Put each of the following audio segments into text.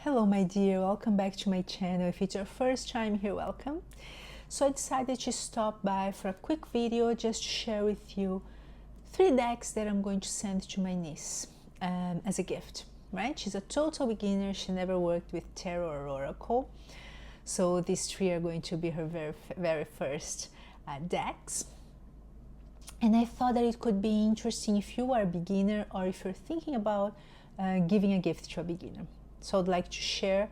Hello my dear, welcome back to my channel. If it's your first time here, welcome. So I decided to stop by for a quick video just to share with you 3 decks that I'm going to send to my niece as a gift, right? She's a total beginner, she never worked with tarot or oracle. So these 3 are going to be her very first decks. And I thought that it could be interesting if you are a beginner or if you're thinking about giving a gift to a beginner. So I'd like to share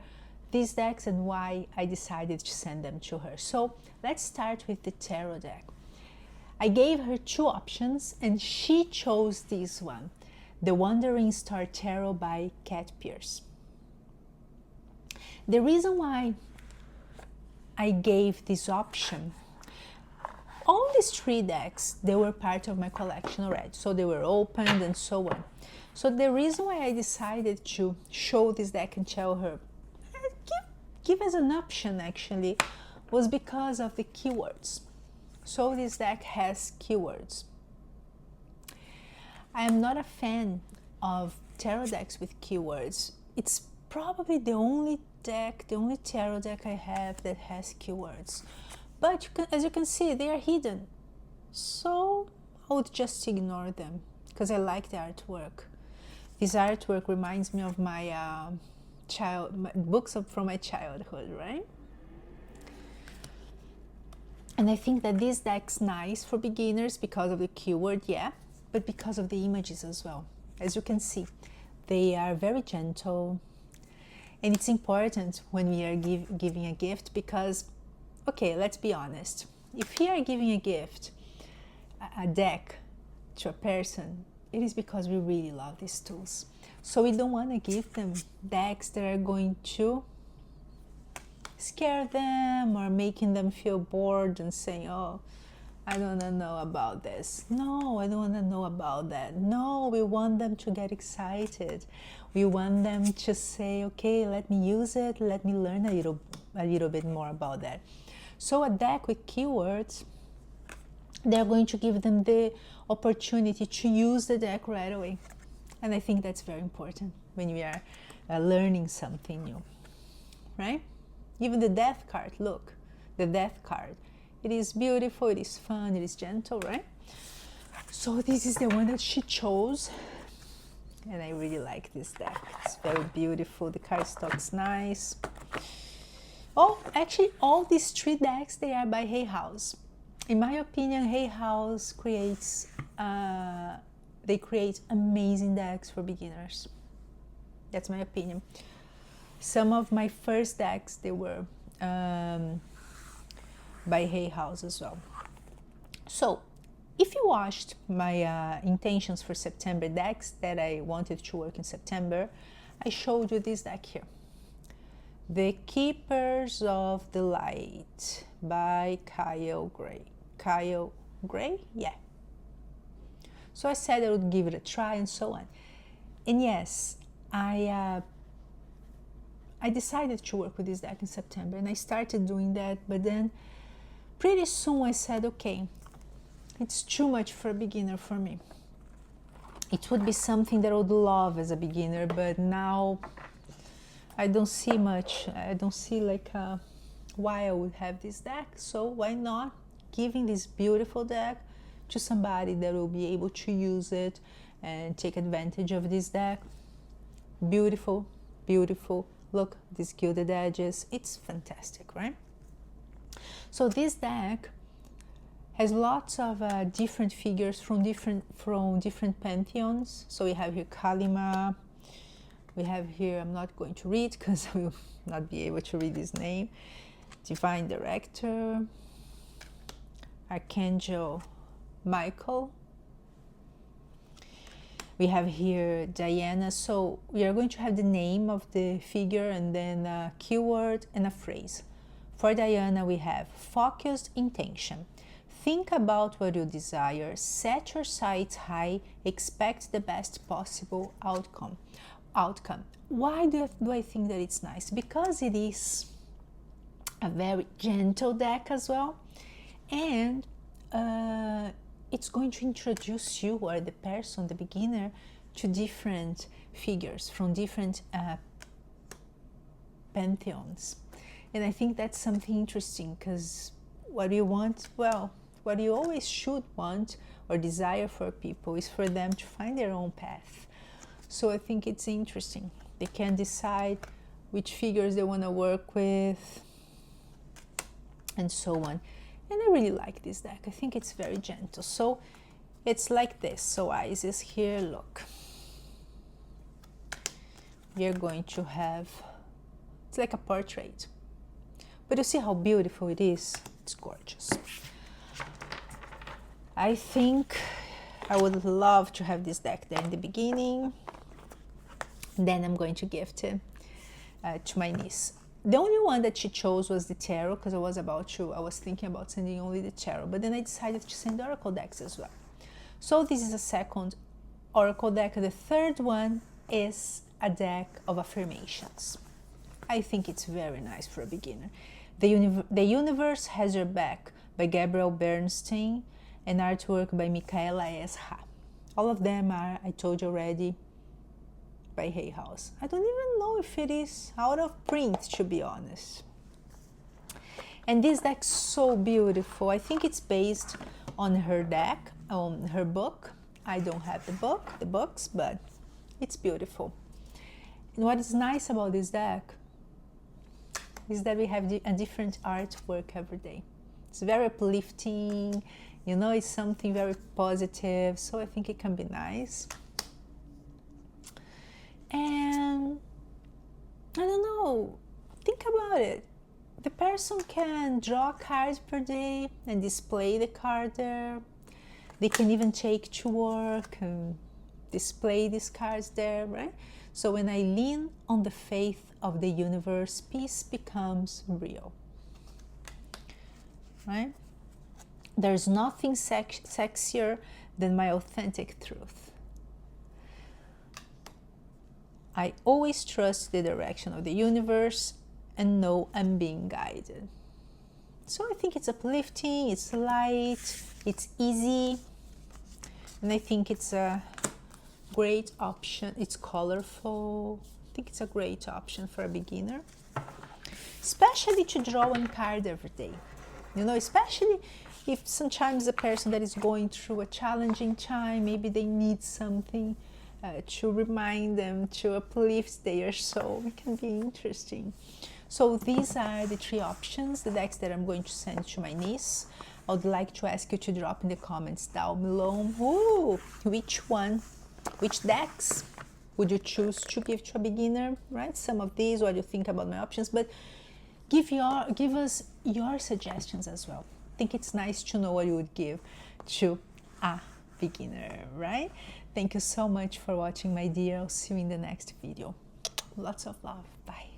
these decks and why I decided to send them to her. So let's start with the tarot deck. I gave her 2 options and she chose this one, the Wandering Star Tarot by Kat Pierce. The reason why I gave this option, all these 3 decks, they were part of my collection already, so they were opened and so on. So the reason why I decided to show this deck and tell her, give as an option actually, was because of the keywords. So this deck has keywords. I am not a fan of tarot decks with keywords. It's probably the only tarot deck I have that has keywords. But as you can see, they are hidden. So I would just ignore them because I like the artwork. This artwork reminds me of my books from my childhood, right? And I think that this deck's nice for beginners because of the keyword, yeah, but because of the images as well. As you can see, they are very gentle. And it's important when we are giving a gift because, okay, let's be honest. If we are giving a gift, a deck to a person, it is because we really love these tools. So we don't want to give them decks that are going to scare them or making them feel bored and saying, oh, I don't want to know about this. No, I don't want to know about that. No, we want them to get excited. We want them to say, okay, let me use it. Let me learn a little bit more about that. So a deck with keywords, they're going to give them the opportunity to use the deck right away. And I think that's very important when we are learning something new, right? Even the Death card, look, the Death card. It is beautiful, it is fun, it is gentle, right? So this is the one that she chose. And I really like this deck. It's very beautiful. The cardstock's nice. Oh, actually, all these 3 decks, they are by Hay House. In my opinion, Hay House creates amazing decks for beginners. That's my opinion. Some of my first decks, they were by Hay House as well. So if you watched my intentions for September decks that I wanted to work in September, I showed you this deck here, The Keepers of the Light by Kyle Gray. Kyle Gray? Yeah. So I said I would give it a try and so on. And yes, I decided to work with this deck in September and I started doing that, but then pretty soon I said, okay, it's too much for a beginner for me. It would be something that I would love as a beginner, but now I don't see much. I don't see like why I would have this deck. So why not giving this beautiful deck to somebody that will be able to use it and take advantage of this deck. Beautiful, beautiful. Look, these gilded edges. It's fantastic, right? So this deck has lots of different figures from different pantheons. So we have here Kalima. We have here, I'm not going to read because I will not be able to read his name. Divine Director, Archangel Michael. We have here Diana. So we are going to have the name of the figure and then a keyword and a phrase. For Diana, we have focused intention. Think about what you desire, set your sights high, expect the best possible outcome. Why do I think that it's nice? Because it is a very gentle deck as well, and it's going to introduce you or the person, the beginner, to different figures from different pantheons. And I think that's something interesting, because what you want, well, what you always should want or desire for people is for them to find their own path. So I think it's interesting. They can decide which figures they want to work with and so on. And I really like this deck. I think it's very gentle. So it's like this. So Isis here, look. You're going to have, it's like a portrait. But you see how beautiful it is? It's gorgeous. I think I would love to have this deck there in the beginning. Then I'm going to gift it to my niece. The only one that she chose was the tarot, because I was thinking about sending only the tarot, but then I decided to send oracle decks as well. So this is a second oracle deck. The third one is a deck of affirmations. I think it's very nice for a beginner. The Universe Has Your Back by Gabrielle Bernstein and artwork by Michaela S. Ha. All of them are, I told you already, by Hay House. I don't even know if it is out of print, to be honest. And this deck's so beautiful. I think it's based on her deck, on her book. I don't have the books, but it's beautiful. And what is nice about this deck is that we have a different artwork every day. It's very uplifting, you know, it's something very positive, so I think it can be nice. And I don't know, think about it. The person can draw cards per day and display the card there. They can even take to work and display these cards there, right? So when I lean on the faith of the universe, peace becomes real, right? There's nothing sexier than my authentic truth. I always trust the direction of the universe and know I'm being guided. So I think it's uplifting, it's light, it's easy, and I think it's a great option. It's colorful. I think it's a great option for a beginner, especially to draw one card every day. You know, especially if sometimes a person that is going through a challenging time, maybe they need something to remind them, to uplift their soul. It can be interesting. So these are the three options, the decks that I'm going to send to my niece. I would like to ask you to drop in the comments down below, ooh, which decks would you choose to give to a beginner, right? Some of these, what you think about my options, but give us your suggestions as well. I think it's nice to know what you would give to a beginner, right? Thank you so much for watching, my dear. I'll see you in the next video. Lots of love. Bye.